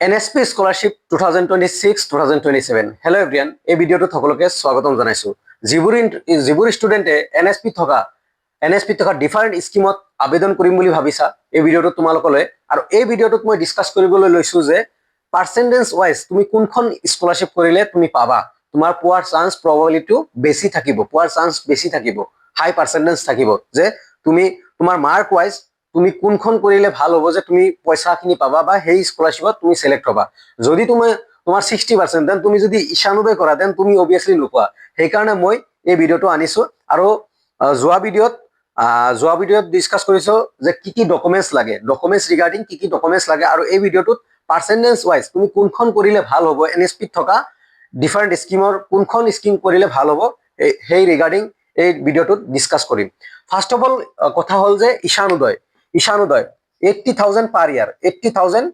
NSP scholarship 2026-2027 hello' everyone এই ভিডিঅ'টোত সকলোকে স্বাগতম জনাইছো যিবোৰ ষ্টুডেণ্টে NSP থকা ডিফাৰেণ্ট স্কিমত আবেদন কৰিম বুলি ভাবিছা এই ভিডিঅ'টোত তোমালোকলৈ আৰু এই ভিডিঅ'টোত মই ডিসকাস কৰিবলৈ লৈছো যে পাৰ্চেন্টেজ ওয়াইজ তুমি কোনখন স্কলাৰশ্বিপ কৰিলে তুমি পাবা তোমাৰ পোৱাৰ চান্স প্ৰবাবিলিটিটো বেছি থাকিব হাই পাৰ্চেন্টেজ থাকিব যে তুমি তোমাৰ মাৰ্ক ওয়াইজ তুমি কোনখন কৰিলে ভাল হ'ব যে তুমি পইচাখিনি পাবা বা সেই স্কলাৰশ্বিপত তুমি সিলেক্ট হ'বা যদি তোমাৰ 60% দেন তুমি যদি ঈশানোদয় কৰা দেন তুমি অবিয়াসলি নোপোৱা সেই কাৰণে মই এই ভিডিঅ'টো আনিছো আৰু যোৱা ভিডিঅ'ত ডিসকাস কৰিছো যে কি ডকুমেন্টস ৰিগাৰ্ডিং কি ডকুমেন্টস লাগে আৰু এই ভিডিঅ'টোত পাৰ্চেন্টেজ ওয়াইজ তুমি কোনখন কৰিলে ভাল হ'ব NSP থকা ডিফাৰেণ্ট স্কিমৰ কোনখন স্কিম কৰিলে ভাল হ'ব সেই ৰিগাৰ্ডিং এই ভিডিঅ'টোত ডিসকাস কৰিম ফাৰ্স্ট অফ অল কথা হল যে Ishanodaya 80,000 per year 80,000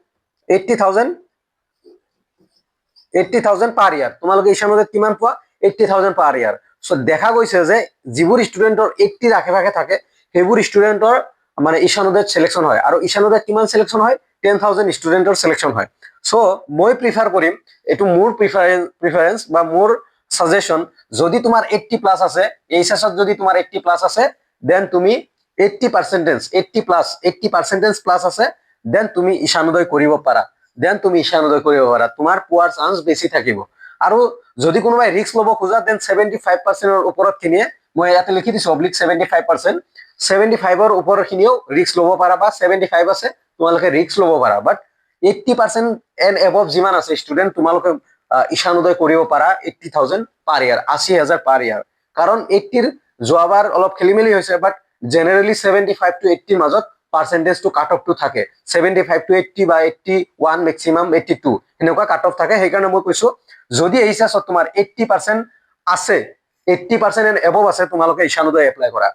per year তোমালোকে ঈশানোদয়ত কিমান পোৱা 80,000 per year সো দেখা গৈছে যে যিবোৰ ষ্টুডেন্টৰ 80 ৰ আশে-পাশে থাকে সেইবোৰ ষ্টুডেন্টৰ মানে ঈশানোদয়ত সিলেকশন হয় আৰু ঈশানোদয়ত কিমান সিলেকশন হয় 10,000 ষ্টুডেন্টৰ সিলেকশন হয় সো মই প্ৰিফাৰ কৰিম এটো মোৰ প্ৰিফাৰেন্স বা মোৰ সাজেশন যদি তোমাৰ 80 প্লাস আছে এইচএছত যদি তোমাৰ 80 প্লাস আছে দেন তুমি 80% প্লাস আছে দেন তুমি ঈশানোদয় কৰিব পাৰা তোমাৰ পোৱাৰ চান্স বেছি থাকিব আৰু যদি কোনোবাই ৰিস্ক লব খোজা দেন 75% ৰ ওপৰত খিনিয়ে মই ইয়াতে লিখি দিছো অবলিক 75% 75 ৰ ওপৰৰ খিনিও ৰিস্ক লব পাৰা বা 75 আছে তোমালোকে ৰিস্ক লব পাৰা বাট 80% এন্ড এবভ যিমান আছে ষ্টুডেন্ট তোমালোকে ঈশানোদয় কৰিব পাৰা 80,000 পাৰ ইয়াৰ 80,000 পাৰ ইয়াৰ কাৰণ 80 ৰ যোৱাবাৰ অলপ খেলিমেলি হৈছে বাট জেনাৰেলি 75 to 80 মাজত পার্সেন্টেজ টু কাট অফ টু থাকে 75 to 80 বা 81 ম্যাক্সিমাম 82 এনেকুৱা কাট অফ থাকে সেই কাৰণে মই কৈছো যদি এইচএছত তোমাৰ 80% আছে 80% এন্ড এবভ আছে তোমালোকে ঈশানোদয় এপ্লাই কৰা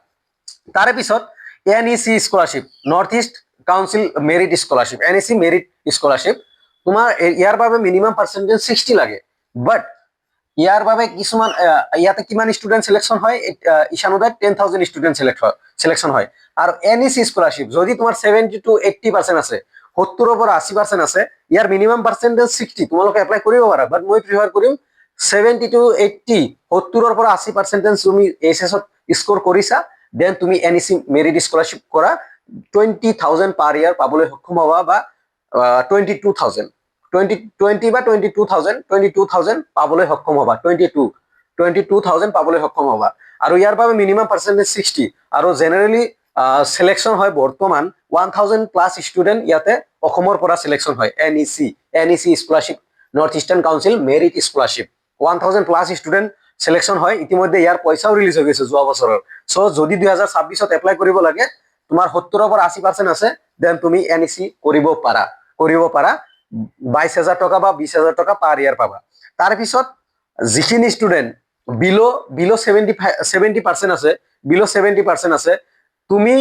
তাৰে পিছত NEC scholarship north east council merit scholarship NEC merit scholarship তোমাৰ ইয়াৰ বাবে মিনিমাম পাৰ্সেন্টেজ 60 লাগে বাট ইয়াৰ বাবে কিছুমান ইয়াতে কিমান ষ্টুডেন্ট সিলেকশন হয় ঈশানোদয়ত 10,000 ষ্টুডেন্ট সিলেকশন হয় আৰু NEC স্কলাৰশ্বিপ যদি তোমাৰ 70 to 80% আছে 70 ৰ পৰা 80% আছে ইয়াৰ মিনিমাম পাৰ্সেন্টেজ 60 তোমালোকে এপ্লাই কৰিব পাৰা বাট মই প্ৰিফাৰ কৰিম 70 to 80 70 ৰ পৰা 80% তুমি এইচএছত স্কোৰ কৰিছা দেন তুমি NEC মেৰিট স্কলাৰশ্বিপ কৰা 20,000 পাৰ ইয়াৰ পাবলৈ সক্ষম হবা বা 22,000 বা 22,000 পাবলৈ সক্ষম হবা 22,000 পাবলৈ সক্ষম হবা আৰু ইয়াৰ বাবে মিনিমাম পাৰ্সেন্টেজ 60 আৰু জেনাৰেলি সিলেকশন হয় বৰ্তমান 1,000 প্লাস ষ্টুডেন্ট ইয়াতে অসমৰ পৰা সিলেকশন হয় NEC scholarship north eastern council merit scholarship 1,000 plus student selection হয় ইতিমধ্যে ইয়াৰ পইচাও ৰিলিজ হৈ গৈছে যোৱা বছৰৰ সো যদি 2026ত এপ্লাই কৰিব লাগে তোমাৰ 70 ৰ পৰা 80% আছে দেন তুমি NEC কৰিব পাৰা 22,000 টকা বা 20,000 টকা পাৰ ইয়াৰ পাবা তাৰ পিছত যিখিনি ষ্টুডেন্ট বিলো 70% আছে বিলো 70% আছে তুমি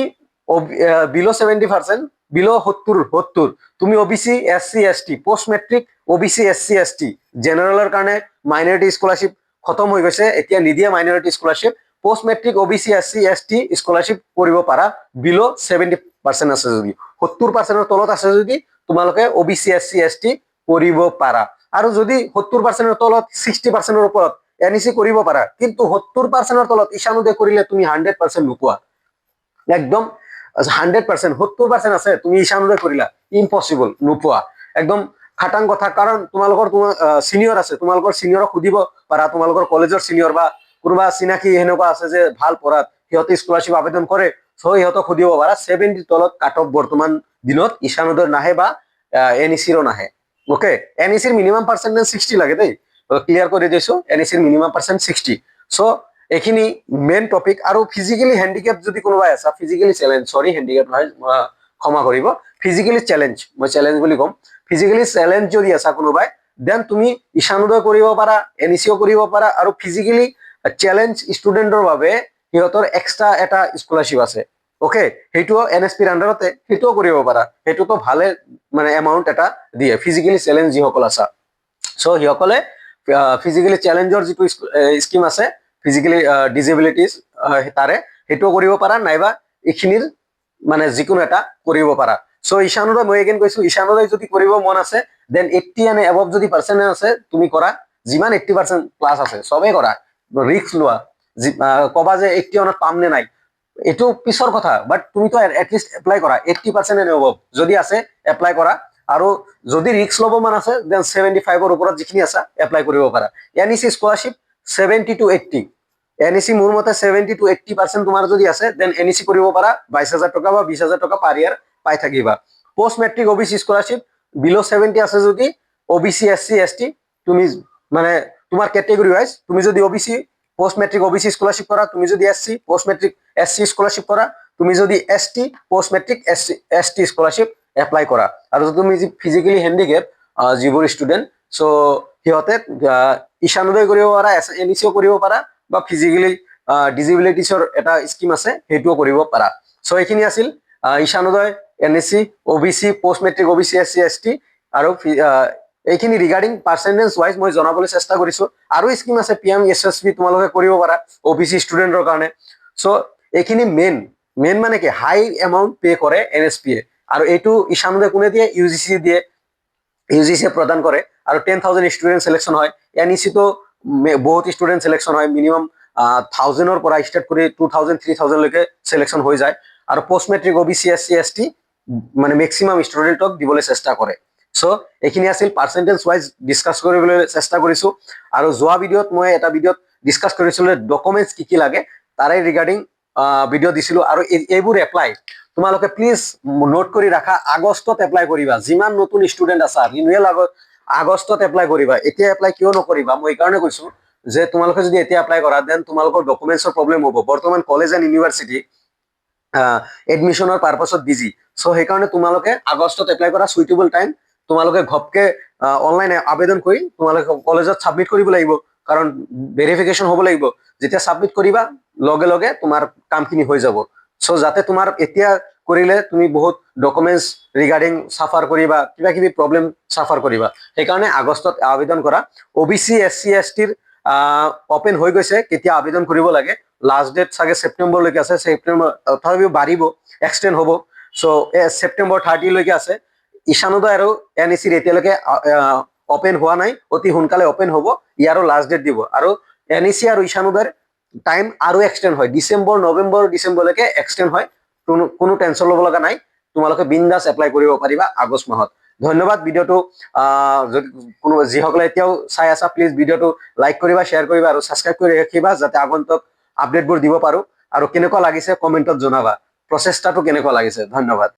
বিলো 70% বিলো 70 তুমি OBC SC ST post matric OBC SC ST জেনাৰেলৰ কাৰণে মাইনৰিটি স্কলাৰশ্বিপ খতম হৈ গৈছে এতিয়া নিদিয়া minority scholarship post matric OBC SC ST scholarship কৰিব পাৰা বিলো 70% আছে যদি 70% ৰ তলত আছে যদি তোমালোকে OBC SC ST কৰিব পাৰা আৰু যদি 70% ৰ তলত 60% ৰ ওপৰত NEC কৰিব পাৰা কিন্তু 70% ৰ তলত ঈশানোদয় কৰিলে তুমি 100% নোপোৱা একদম 100% 70% আছে তুমি ঈশানোদয় কৰিলা ইম্পসিবল নোপোৱা একদম খাটাং কথা কাৰণ তোমালোকৰ সিনিয়ৰ আছে তোমালোকৰ সিনিয়ৰক খুদিব পাৰা তোমালোকৰ কলেজৰ সিনিয়ৰ বা কোনোবা চিনাকি হেনেকুৱা আছে যে ভাল পঢ়াত সিহঁতে স্কলাৰশ্বিপ আবেদন কৰে সো সিহঁতক খুদিব পাৰা 70 তলত কাট অফ বৰ্তমান দিনত ঈশানোদয় নাহে বা NEC ৰ নাহে ওকে NEC ৰ মিনিমাম পাৰ্সেন্টেজ 60 লাগে দেই ক্লিয়াৰ কৰি দিছো NEC ৰ মিনিমাম পাৰ্সেন্ট 60 সো এখিনি মেইন টপিক আৰু ফিজিক্যালি হ্যান্ডিক্যাপ যদি কোনোবাই আছে ফিজিক্যালি চ্যালেঞ্জ সৰি হ্যান্ডিক্যাপ নহয় ক্ষমা কৰিব ফিজিক্যালি চ্যালেঞ্জ মই চ্যালেঞ্জ বুলি কম ফিজিক্যালি চ্যালেঞ্জ যদি আছে কোনোবাই দেন তুমি ঈশানোদয় কৰিব পাৰা NEC কৰিব পাৰা আৰু ফিজিক্যালি চ্যালেঞ্জ ষ্টুডেন্টৰ বাবে সিহঁতৰ এক্সট্ৰা এটা স্কলাৰশ্বিপ আছে ওকে হেইটো NSP ৰ আন্ডাৰতে হেইটো কৰিব পাৰা হেইটো তো ভালে মানে এমাউন্ট এটা দিয়ে ফিজিক্যালি চ্যালেঞ্জ যিসকল আছে সো হিসকলে ফিজিক্যালি চ্যালেঞ্জৰ যিটো স্কিম আছে ফিজিক্যালি ডিসেবিলিটিজ তাৰে হেটো কৰিব পাৰা নাইবা এখিনিৰ মানে যিকোনো এটা কৰিব পাৰা সো ঈশানোদয় মই এগেইন কৈছো ঈশানোদয় যদি কৰিব মন আছে দেন 80 এণ্ড এবভ যদি পাৰ্চেন্টেজ আছে তুমি কৰা যিমান 80% প্লাছ আছে সবেই কৰা ৰিস্ক লোৱা কবা যে 80 অনত পাম নে নাই এইটো পিছৰ কথা বাট তুমি তো এটলিষ্ট এপ্লাই কৰা 80% এণ্ড এবভ যদি আছে এপ্লাই কৰা আৰু যদি ৰিস্ক ল'ব মন আছে দেন 75 ওপৰত যিখিনি আছে এপ্লাই কৰিব পাৰা এনইসি স্কলাৰশ্বিপ 70 to 80 এনইসি মোৰ মতে 70 to 80% তোমাৰ যদি আছে দেন এনইসি কৰিব পাৰা 22000 টকা বা 20000 টকা পাৰ ইয়াৰ পাই থাকিবা পোষ্ট মেট্ৰিক ওবিসি স্কলাৰশ্বিপ বিলো 70 আছে যদি ওবিসি এসসি এসটি তুমি মানে তোমাৰ ক্যাটেগরি ওয়াইজ তুমি যদি OBC post metric OBC scholarship করা তুমি যদি SC post metric SC scholarship করা তুমি যদি ST post metric ST scholarship apply করা আৰু তুমি যে ফিজিক্যালি হ্যান্ডিক্যাপ যিবোৰ ষ্টুডেন্ট সো সিহঁতে ঈশানোদয় কৰিব পাৰা এনইসিও কৰিব পাৰা বা ফিজিক্যালি ডিসেবিলিটিছৰ এটা স্কিম আছে সেইটোও কৰিব পাৰা সো এইখিনি আছিল Ishanodaya NEC OBC post matric OBC SC ST আৰু এইখিনি ৰিগাৰ্ডিং পাৰ্চেন্টেজ ওয়াইজ মই জনাবলৈ চেষ্টা কৰিছো আৰু স্কিম আছে পিএম এছএছবি তোমালোকে কৰিব পাৰা ওবিসি ষ্টুডেন্টৰ কাৰণে সো এইখিনি মেইন মানে কি হাই এমাউন্ট পে কৰে এনএছপিয়ে আৰু এইটো ঈশানোদয় কোনে দিয়ে ইউজিসি দিয়ে ইউজিসি প্ৰদান কৰে আৰু 10000 ষ্টুডেন্ট সিলেকশন হয় এনইসি তো বহুত ষ্টুডেন্ট সিলেকশন হয় মিনিমাম 1000 ৰ পৰা ষ্টাৰ্ট কৰি 2000 3000 লৈকে সিলেকশন হৈ যায় আৰু post matric OBC SC ST মানে ম্যাক্সিমাম ষ্টুডেন্টক দিবলৈ চেষ্টা কৰে সো এইখিনি আছিল পাৰ্চেন্টেজ ওয়াইজ ডিসকাস কৰিবলৈ চেষ্টা কৰিছো আৰু যোৱা ভিডিঅত মই এটা ভিডিঅত ডিসকাস কৰিছিলো ডকুমেন্টস কি কি লাগে তাৰে ৰিগাৰ্ডিং ভিডিঅ দিছিলো আৰু এইবোৰ এপ্লাই তোমালোকে প্লিজ নোট কৰি ৰাখা আগষ্টত এপ্লাই কৰিবা যিমান নতুন ষ্টুডেন্ট আছে ৰিনুৱেল আগষ্টত এপ্লাই কৰিবা এতিয়া এপ্লাই কিয় নকৰিবা মই এই কাৰণে কৈছো যে তোমালোকে যদি এতিয়া এপ্লাই কৰা দেন তোমালোকৰ ডকুমেন্টছৰ প্ৰবলেম হ'ব বৰ্তমান কলেজ এণ্ড ইউনিভাৰ্সিটি এডমিশনৰ পাৰপাছত বিজি সো সেইকাৰণে তোমালোকে আগষ্টত এপ্লাই কৰা সুইটেবল টাইম তোমালোকে ঘপকে অনলাইন আবেদন কৰি তোমালোকে কলেজত সাবমিট কৰিব লাগিব কাৰণ ভেৰিফিকেশন হ'ব লাগিব যেতিয়া সাবমিট কৰিবা লগে লগে তোমাৰ কামখিনি হৈ যাব সো যাতে তোমাৰ এতিয়া কৰিলে তুমি বহুত ডকুমেন্টস ৰিগাৰ্ডিং সাফাৰ কৰিবা কিবা কিবি প্ৰবলেম সাফাৰ কৰিবা সেইকাৰণে আগষ্টত আবেদন কৰা ওবিসি এসসি এসটিৰ ওপেন হৈ গৈছে কেতিয়া আবেদন কৰিব লাগে লাষ্ট ডেট সাগে সেপ্টেম্বৰ লৈকে আছে সেপ্টেম্বৰ তথাপিও বাঢ়িব এক্সটেন্ড হ'ব সো সেপ্টেম্বৰ 30 লৈকে আছে ঈশানোদয় আৰু এনইসিৰ এতিয়ালৈকে ওপেন হোৱা নাই অতি সোনকালে ওপেন হ'ব ইয়াৰো লাষ্ট ডেট দিব আৰু এনইসি আৰু ঈশানোদয়ৰ টাইম আৰু এক্সটেন্ড হয় ডিসেম্বৰ নৱেম্বৰ ডিসেম্বৰলৈকে এক্সটেন্ড হয় কোনো টেনশন ল'ব লগা নাই তোমালোকে বিন্দাস এপ্লাই কৰিব পাৰিবা আগষ্ট মাহত ধন্যবাদ ভিডিঅটো যদি কোনো যিসকলে এতিয়াও চাই আছা প্লিজ ভিডিঅটো লাইক কৰিবা শেয়াৰ কৰিবা আৰু সাবস্ক্ৰাইব কৰি ৰাখিবা যাতে আগন্তুক আপডেটবোৰ দিব পাৰো আৰু কেনেকুৱা লাগিছে কমেন্টত জনাবা প্ৰচেষ্টাটো কেনেকুৱা লাগিছে ধন্যবাদ